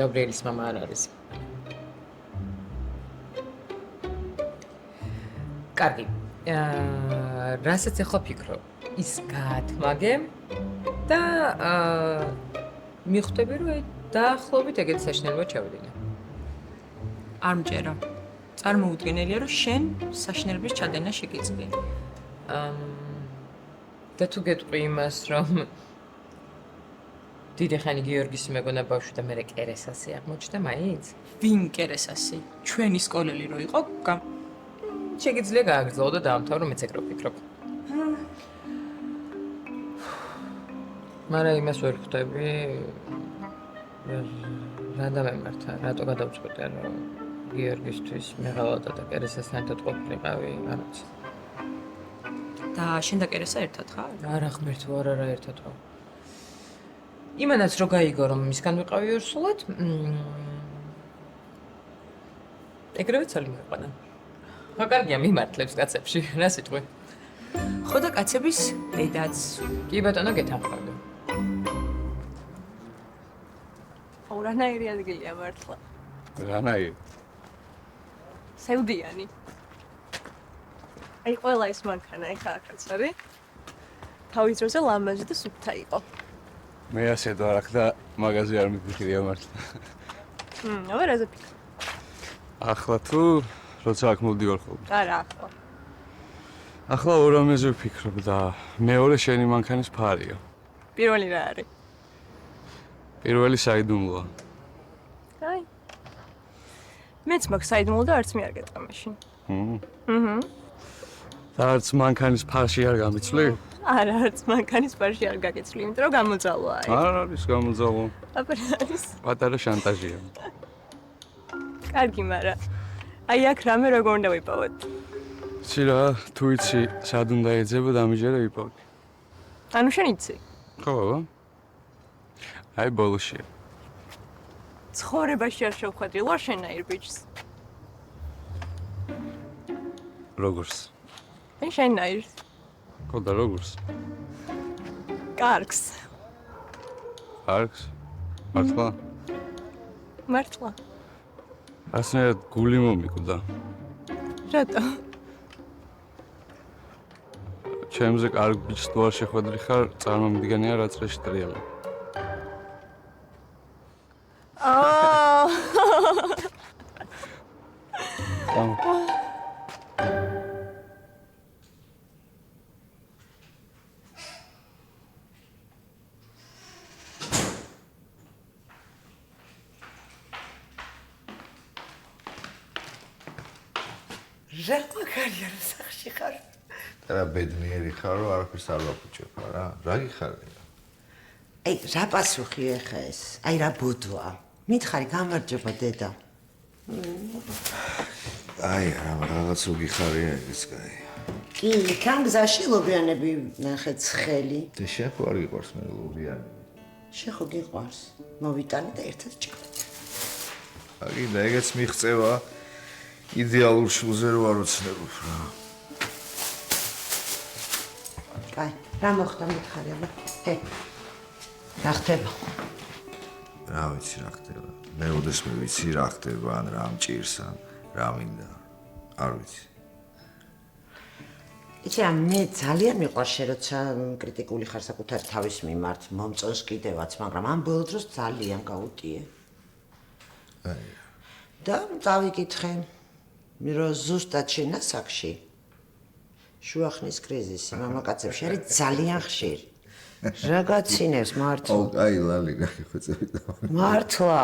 გაბრიელის მამა არ არის. კარგი. რასაც ახლა ფიქრობ, ის გაათმაგე და მიხვდები, რომ დაახლოებით ეგეთ საშინელებად ჩავიდინე. არ მჭერო. წარმოუდგენელია, რომ შენ საშინელების ჩადენა შეგიძლია. და თუ გეტყვი იმას, რომ დიდი ხანი გიორგის მეგონა ბავშვი და მე კერესასი აღმოჩნდა მაინც? ვინ კერესასი? ჩვენი სკოლელი რო იყო, შეგიძლია გააგრძელო და დაამთავრო, მეც ეგრე ვფიქრობ. მაგრამ იმას ვერ ხვდები, რა დამემართა, რატო გადავწყვიტე, რომ გიორგისთვის მეღალატა და კერესასთან ერთად ყოფილიყავი, არ ვიცი. და შენ და კერესა ერთად ხარ? არა ღმერთო, არა ერთად ვარ. იმანაც რო გაიგო, რომ მისგან ვიყავი ორსულად, ეგრევე ცალი მიყანა. ხო კარგია მიმართლებს კაცებში, რა სიტყვი? ხო და კაცების დედაც. კი ბატონო, გეთანხმები. რანაირი ადგილია მართლა? რანაირი? სევდიანი. აი ყველა ის მანქანა ეხა ახაც არის. თავის დროზე ლამაზი და სუფთა იყო. მე ასე და აქ და მაღაზია არ მიფიქრია მართლა. აბა რაზე ფიქრობ? ახლა თუ როცა აქ მოვდივარ ხოლმე. არა ახლა. ახლა ორ ამაზე ვფიქრობ და მეორე შენი მანქანის ფარია. პირველი რა არის? პირველი საიდუმლოა. აი. მეც მაქვს საიდუმლო და არც მე არ გეტყვი მაშინ. და არც მანქანის ფარში არ გამიცვლი? არა, არც მანქანის ფარში არ გაგეცვლი, იმიტომ რომ გამოძალვა აი. არ არის გამოძალვა. აბა რა არის? პატარა შანტაჟია. კარგი, მაგრამ აი აქ რამე როგორ უნდა ვიპოვოთ? იცი რა, თუ იცი სად უნდა ეძებო დამიჯერე ვიპოვდი. ანუ შენ იცი? ხო, ბაბა. აი ბოლოშია. ცხოვრებაში არ შევხვედრი ლარ შენაირ ბიჭს. როგორც? აი შენაირ. ხო და როგორც? კარგს. კარგს? მართლა? მართლა. ასნაირად გული მომიკვდა. რატო? ჩემზე კარგ ბიჭს თუ არ შეხვედრი ხარ, წარმომიდგენია რა წრეში ტრიალებ. რა კარიერა სახში ხარ? რა ბედნიერი ხარ, რომ არაფერს არ ვაფუჭებ რა? რა გიხარია? აი, რა პასუხი ეხა ეს? აი, რა ბუდოა? მითხარი, გამარჯობა დედა. აი, რაღაც რო გიხარია ეს კაი. კი, კან გზაში ლობიანები ნახე ცხელი. და შენ ხო არ გიყვარს მე ლობიანი? შენ ხო გიყვარს? მოვიტანე და ერთად ჭკავთ. აი, და ეგეც მიღწევა იდეალურ შულზე რო არ უცნებობ რა. კაი, რა მოხდა მითხარი აბა? რა ხდება? რა ვიცი რა ხდება. მე უდესმე ვიცი რა ხდება, ან რა მჭირს, ან რა მინდა. არ ვიცი. იცი, მე ძალიან მიყვარს შენ, როცა კრიტიკული ხარ საკუთარ თავის მიმართ, მომწონს კიდევაც, მაგრამ ამ ბოლო დროს ძალიან გაუტიე. აი. და დავიკითხე, რომ ზუსტად შენ ასაკში შუახნის კრიზისი მამაკაცებში არის ძალიან ხშირი. რა გაცინებს მართლა? ო, აი, ლალი რა გიხოცები და. მართლა.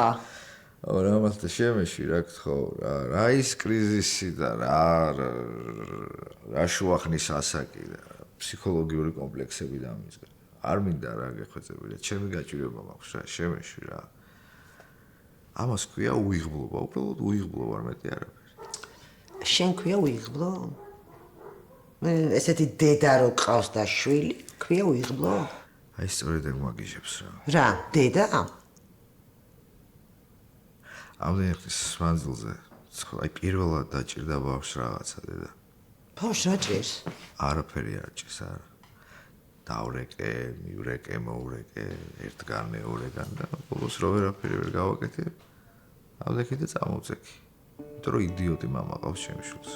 ო, რა მართლა შემეში რა გთხოვ რა. რა ის კრიზისი და რა შუახნის ასაკი და ფსიქოლოგიური კომპლექსები დამიზღე. არ მინდა რა გეხოცები და ჩემი გაჭირება მაქვს რა, შემეში რა. ამას ქვია უიღბლობა, უბრალოდ უიღბლო ვარ მეტი არაფერი. შენ ქვია უიღბლო? ესეთი დედა რო ყავს და შვილი, ქვია უიღბლო? აი სწორედ ეგ მაგიჟებს რა. რა, დედა? ამდენი ხნის მანძილზე, აი პირველად დაჭირდა ბავშვს რაღაცა დედა. ბავშვს რა ჭირს? არაფერი არ ჭირს არა. დავრეკე, მივრეკე, მოვრეკე, ერთგან, მეორეგან და ბოლოს რო ვერაფერი ვერ გავაკეთე, ავდექი და წამოვწექი. იმიტომ რომ იდიოტი მამა ყავს ჩემს შვილს.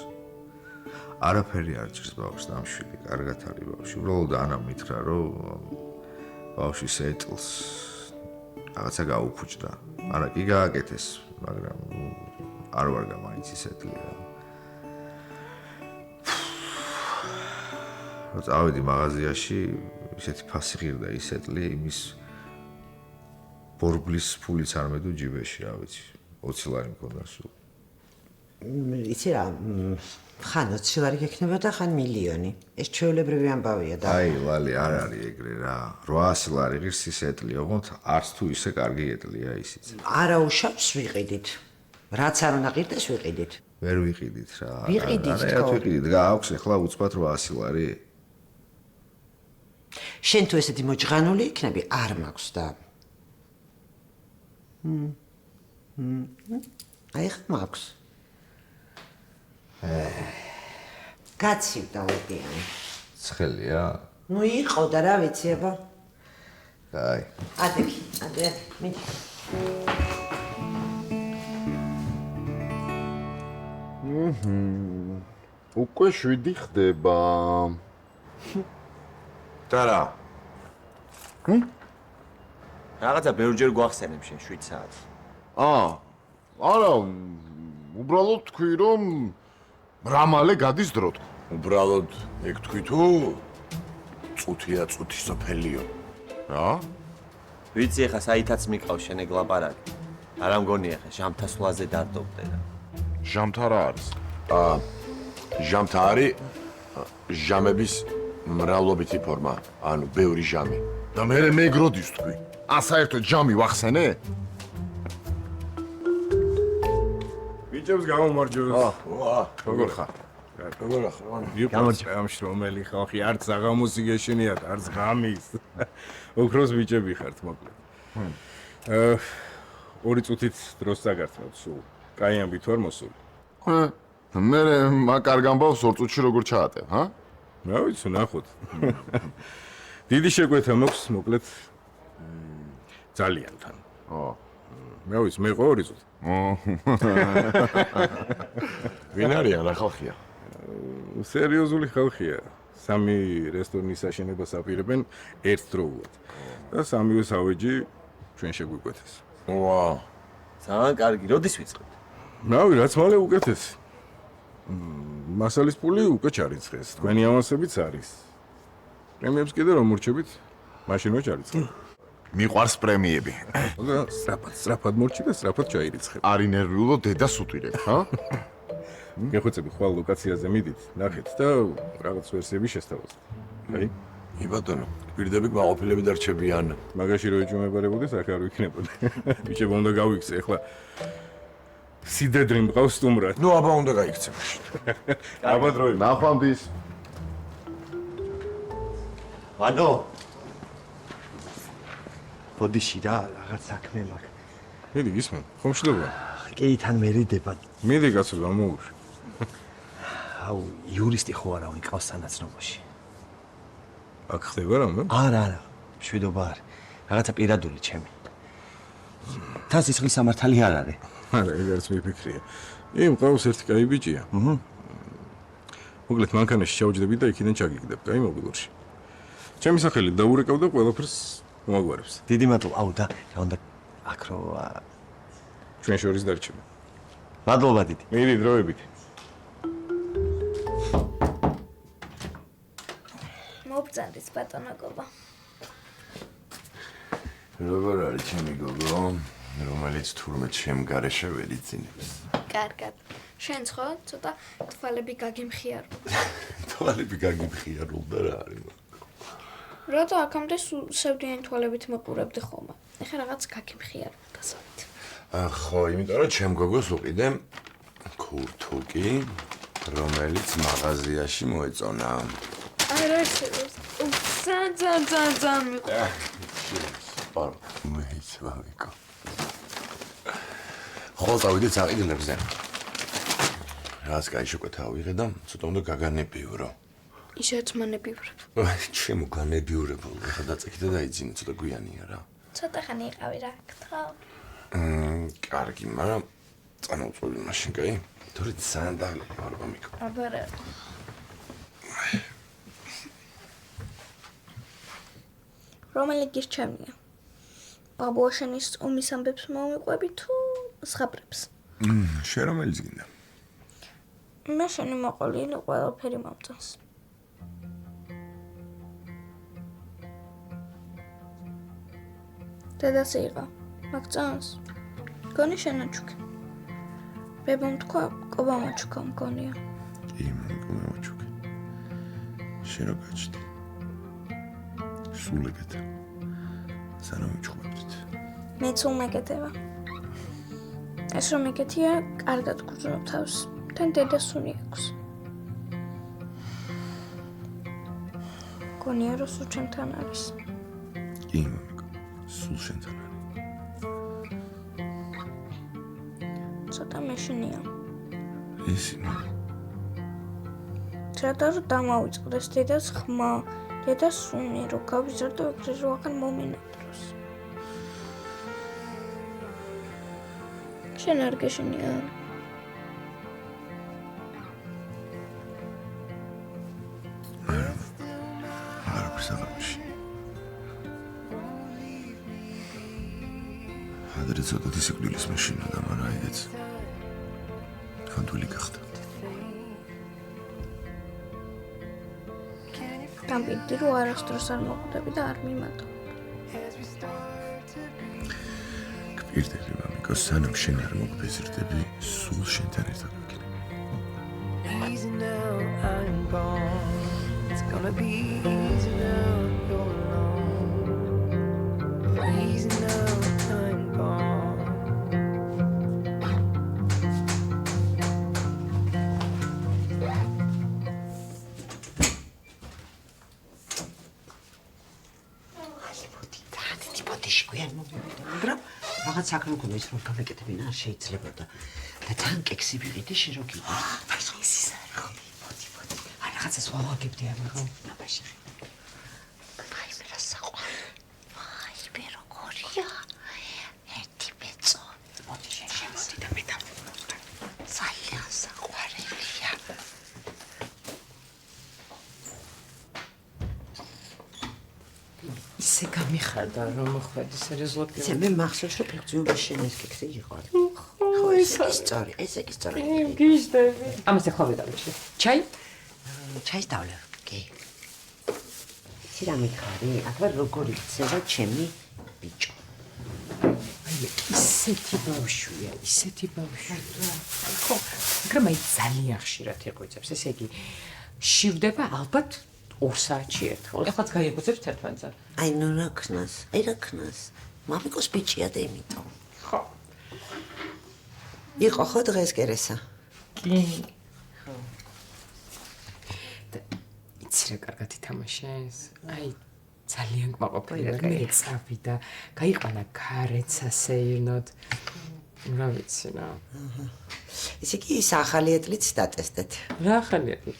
არაფერი არ ჭირს ბავშვს დამშვილი, კარგად არის ბავშვი. უბრალოდ ანა მითხრა, რომ ბავშვის ეტლს რაღაცა გაუფუჭდა. არა, კი გააკეთეს, მაგრამ არ ვარ გამაინც ისეთლი რა. რო წავედი მაღაზიაში, ისეთი ფასი ღირდა ისეთლი, იმის ბორბლის ფულიც არ მედო ჯიბეში, რა ვიცი, 20 ლარი მქონდა სულ. იცი რა, ხან 20 ლარი გექნება და ხან მილიონი. ეს ჩვეულებრივი ამბავია და აი, ლალი, არ არის ეგრე რა. 800 ლარი ღირს ისეთლი, ოღონდ არც თუ ისე კარგი ეტლია ისიც. არა უშავს ვიყიდით. რაც არ უნდა ყიდდეს ვიყიდით. ვერ ვიყიდით რა. ვიყიდით, არა, თქო. ვიყიდით, გააქვს ახლა უცბად 800 ლარი. შენ თუ ესეთი მოჭღანული იქნები, არ მაქვს და აი ხა მაქვს. გაცივდა ოდიანი. ცხელია? ნუ იყო და რა ვიცი აბა. აი. ადე, მიდი. უკვე 7 ხდება. და რა? რაღაცა ბევრჯერ გვახსენებ შენ 7 საათს. არა, უბრალოდ თქვი რომ რამალე გადის დრო თქვი. უბრალოდ ეგ თქვი თუ წუთია წუთი სოფელიო. რა? ვიცი ხა საითაც მიყავს შენ ეგ ლაპარაკი. არა მგონია ხა ჟამთასვლაზე დარდობდე რა. ჟამთა რა არის? ჟამთა არის ჟამების მრავლობითი ფორმა, ანუ ბევრი ჟამი. და მე მეგროდის თქვი. ან საერთოდ ჟამი ვახსენე? ბიჭებს გამომარჯოს. როგორ ხარ? როგორ ახლა? გამარჯობა. ამ შრომელი ხალხი არც აღამოსი გეშინიათ, არც ღამის. ოქროს ბიჭები ხართ მოკლედ. 2 წუთით დროს წაგართმევთ სულ. კაი ამბით ვარ მოსული. მე მაგარ გამბავს 2 წუთში როგორ ჩაატევ, ჰა? რა ვიცი, ნახოთ. დიდი შეკვეთა მაქვს, მოკლედ ძალიან თან. რა ვიცი, მე ყო 2 წუთი. ვინ არიან რა ხალხია? სერიოზული ხალხია. 3 რესტორნის აშენებას აპირებენ ერთდროულად. და 3-ვე სავეჯი ჩვენ შეგვიკვეთეს. ვა, ძალიან კარგი, როდის ვიწყებთ? რავი, რაც მალე უკეთეს. მასალის პული უკვე ჩარიცხეს. თქვენი ავანსებიც არის. პრემიებს კიდე რომ მორჩებით, მაშინვე ჩარიცხეთ. მიყვარს პრემიები. და სწრაფად მორჩი და სწრაფად ჩაირიცხებ. არი ნერვიულო დედას უტირებ, ჰა? გეხვეწები ხვალ ლოკაციაზე მიდით, ნახეთ და რაღაც ვერსიები შესთავაზეთ. აი, ი ბატონო, გვირდები კმაყოფილები დარჩებიან. მაგაში რო ეჭვმებარებოდეს, აქ არ ვიქნებოდი. ბიჭებო, უნდა გავიქცე ახლა. სიდედრი მყავს სტუმრად. ნუ აბა უნდა გაიქცე მაშინ. აბა დროი. ნახვამდის. ვანო, ბოდიში რა, რაღაც საქმე მაქვს. მიდი, გისმენ, ხომ შლება? კი, თან მერიდება. მიდი კაცო, გამოვუშვი. აუ, იურისტი ხო არა, ვიყავს სანაცნობოში. აქ ხდება რამე? არა, მშვიდობა არ. რაღაცა პირადული ჩემი. თან სისხლის სამართალი არ არის. არა, ეგ არც მიფიქრია. მყავს ერთი კაი ბიჭია. მოკლედ მანქანაში ჩავჯდები და იქიდან ჩაგიგდებ, კაი მობილურში. ჩემი სახელი დაურეკავ და ყველაფერს მომაგვარებს. დიდი მადლობა. აუ და რა უნდა აქ რო ჩვენ შორის დარჩება. მადლობა დიდი. მიდი დროებით. მობრძანდეს ბატონაკობა. როგორ არის ჩემი გოგო, რომელიც თურმე ჩემ გარეშე ვერ იძინებს? კარგად. შენც ხო ცოტა თვალები გაგიმხიარო. თვალები გაგიმხიარო და რა არის? რატო აქამდე სევდიანი თვალებით მეყურებდი ხოლმე? ეხლა რაღაც გაგიმხიარო დასავით. ხო, იმიტომ რომ ჩემ გოგოს უყიდე ქურთუკი, რომელიც მაღაზიაში მოეწონა. არა, ძალიან მიყვა. არ მეიცვა ვიკო. ხო, წავიდე წაყიდლებზე. რაც კაი შეკვეთა ავიღე და ცოტა უნდა გაგანებიურო. ისეც მანებივრებ. ჩემო განებიურებო, ხა დაწექი და დაიძინე, ცოტა გვიანია რა. ცოტა ხანი იყავი რა, გთხოვ. კარგი, მაგრამ წამოვწვევი მაშინ, კაი? თორე ძალიან დაღლილი ვარ, მამიკო. აბარა. რომელი გირჩევნია? ბაბუაშენის ომის ამბებს მომიყვები თუ ზღაპრებს? შენ რომელიც გინდა? მე შენი მოყოლილი ყველაფერი მომწონს. დედას იყო, მაგწონს? გონი შენაჩუქი. ბებამ თქვა, კობა მაჩუქა მგონია. კი, მამიკო მაჩუქი. შენ რო გაჩდი. სულ ეგეთ. სანამ ვიჩხუბებდით. მეც უმეკეთება. ეს რომ ეკეთია, კარგად გძნობ თავს. თან დედას უნი აქვს. გონია რომ სულ ჩემთან არის. კი, მამიკო. სულ შენთან არის. ცოტა მეშინია. ისინი. ცოტა რომ დამავიწყდეს დედას ხმა, დედას უნი რომ გავიზარდო ეგრე რომ აღარ მომინადროს. შენ არ გეშინია? არაფერს აღარ მეშინია. ადრე ცოტათი სიკვდილის მეშინოდა, მაგრამ ეგეც ხანდული გახდა. გამბიდი რომ არასდროს არ მოკვდები და არ მიმატო. გპირდები, მამიკო, სანამ შენ არ მოგბეზრდები, სულ შენთან ერთად ვიქნები. Easy now, I'm gone. It's gonna be easy now, you're alone. Easy now, I'm gone. ბოდიში გვიან მომივიდა, მაგრამ რაღაც საქმე მქონდა ის რომ გამეკეთებინა არ შეიძლებოდა. და თან კექსი ვიყიდე შენ რო გიყო. ის ის არის ხო? ბოდი. აი რაღაცას ვავაგებდი ამ ხო? აბაში. აი მე რა საყვარელი. აი მე როგორია? ერთი ბეწო. ბოდი შემოდი და მე დავუბრუნდი. ძალიან საყვარელია. ისე გამიხარდა რომ მოხვედი სერიოზულად. ისე მე მახსოვს რომ ფიქრობ შენ ეს კექსი იყო. ხო ეს ისტორია, ეს ისტორია. გიჟდები. ამას ახლა ვიდავიჭი. ჩაი? ჩაის დავლევ. კი. იცი რა მიხარი? ახლა როგორ იქცევა ჩემი ბიჭო. აი ისეთი ბავშვია, ისეთი ბავშვია. ხო, მაგრამ აი ძალიან ხშირად იყვიწებს. ესე იგი შივდება ალბათ 2 საათში ერთხელ. ეხლაც გაიგვიწებს ერთმანეთს. აი ნუ რა ქნას, აი რა ქნას. მამიკოს ბიჭია და იმიტომ. ხო. იყო ხო დღეს კერესა? კი. ხო. იცი რა კარგად ითამაშეს? აი ძალიან გმაყოფილია მე წავიდა. გაიყვანა ქარეც ასეირნოდ. რა ვიცი რა. ისე კი ის ახალი ეტლიც დატესტეთ. რა ახალი ეტლი?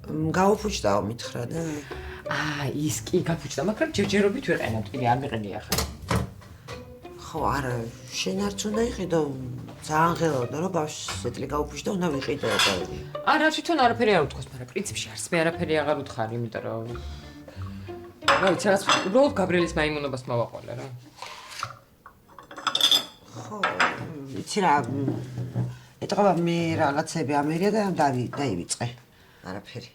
გაუფუჭდაო მითხრა და ის კი გაფუჭდა, მაგრამ ჯერჯერობით ვიყენებთ, კიდე არ მიყენია ახლა. ხო, არა, შენ არც უნდა იყიდო, ძალიან ღელავდა, რომ ბავშვს ეტლი გაუფუჭდა, უნდა ვიყიდო და არა, თვითონ არაფერი არ უთქოს, მაგრამ პრინციპში არც მე არაფერი აღარ უთხარი, იმიტომ რომ რა ვიცი, რაღაც უბრალოდ გაბრიელის მაიმუნობას მოვაყოლე რა. ხო, იცი რა, ეტყობა მე რაღაცები ამერია და დაივიწყე. არაფერი.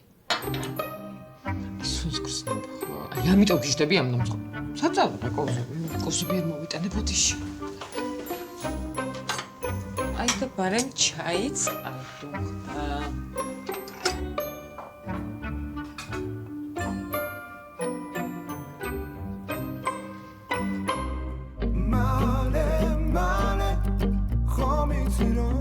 სულს გრძნობა ხო? აი ამიტომ გიждები ამ ნამწყო. საწავლა კოზები არ მოვიტანე ბოდიში. აი და ბარემ ჩაიც ავდუხდა. Male, male, ხომ იცი რომ